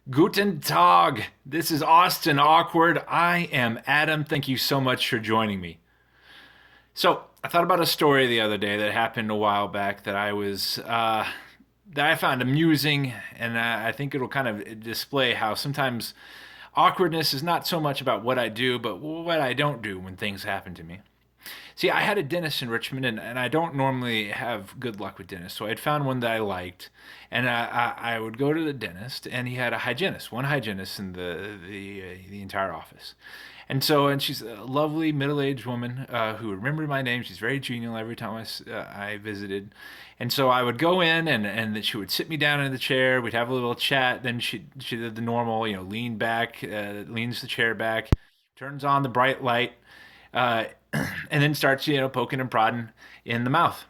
Guten Tag. This is Austin Awkward. I am Adam. Thank you so much for joining me. So, I thought about a story the other day that happened a while back that I found amusing, and I think it'll kind of display how sometimes awkwardness is not so much about what I do, but what I don't do when things happen to me. See, I had a dentist in Richmond, and I don't normally have good luck with dentists. So I'd found one that I liked, and I would go to the dentist, and he had a hygienist, one hygienist in the entire office. And she's a lovely middle-aged woman who remembered my name. She's very genial every time I visited. And so I would go in, and then she would sit me down in the chair. We'd have a little chat. Then she did the normal, lean back, leans the chair back, turns on the bright light, uh, and then starts poking and prodding in the mouth.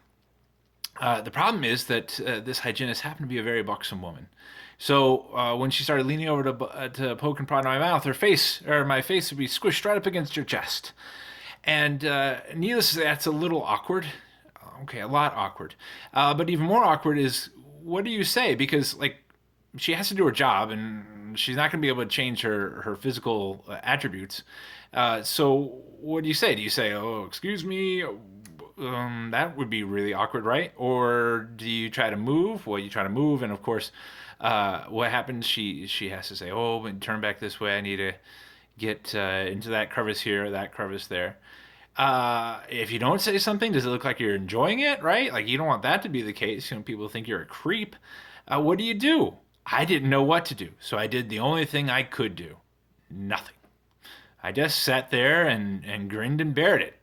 The problem is that this hygienist happened to be a very buxom woman. So when she started leaning over to poke and prod in my mouth, her face or my face would be squished right up against her chest. And needless to say, that's a little awkward. Okay, a lot awkward. But even more awkward is what do you say? Because like she has to do her job, and she's not going to be able to change her physical attributes. So what do you say? Do you say, "Oh, excuse me"? That would be really awkward, right? Or do you try to move? Well, you try to move, and of course, what happens? She has to say, "Oh, turn back this way. I need to get into that crevice here, that crevice there." If you don't say something, does it look like you're enjoying it, right? Like you don't want that to be the case. People think you're a creep. What do you do? I didn't know what to do, so I did the only thing I could do. Nothing. I just sat there and grinned and bared it.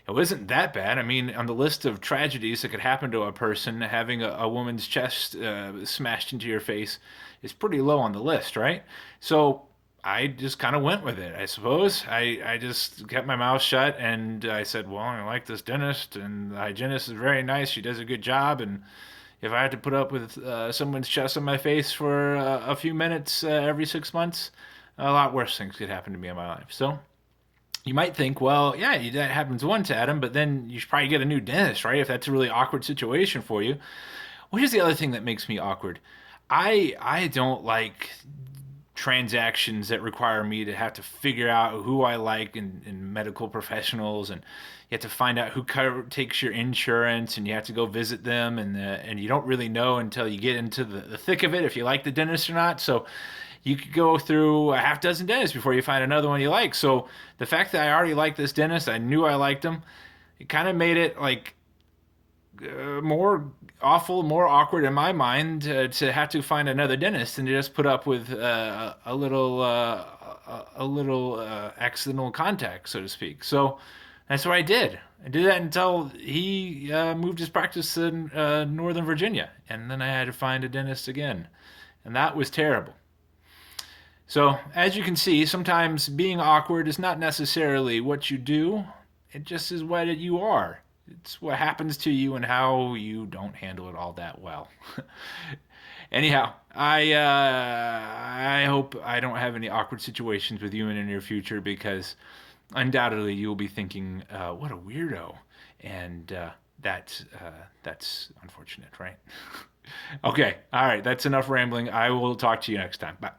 It wasn't that bad. I mean, on the list of tragedies that could happen to a person, having a woman's chest smashed into your face is pretty low on the list, right? So I just kind of went with it, I suppose. I just kept my mouth shut and I said, well, I like this dentist and the hygienist is very nice. She does a good job. And if I had to put up with someone's chest on my face for a few minutes every 6 months, a lot worse things could happen to me in my life. So you might think, well, yeah, that happens once, Adam, but then you should probably get a new dentist, right? If that's a really awkward situation for you. Well, here's the other thing that makes me awkward. I don't like transactions that require me to have to figure out who I like in medical professionals, and you have to find out who takes your insurance, and you have to go visit them, and you don't really know until you get into the thick of it if you like the dentist or not. So you could go through a half dozen dentists before you find another one you like. So the fact that I already liked this dentist, I knew I liked him, it kind of made it like more awful, more awkward in my mind to have to find another dentist and to just put up with a little accidental contact, so to speak. So that's what I did. I did that until he moved his practice in Northern Virginia, and then I had to find a dentist again, and that was terrible. So, as you can see, sometimes being awkward is not necessarily what you do, it just is what you are. It's what happens to you and how you don't handle it all that well. Anyhow, I hope I don't have any awkward situations with you in the near future because undoubtedly you'll be thinking, "What a weirdo," and that's unfortunate, right? Okay, all right, that's enough rambling. I will talk to you next time. Bye.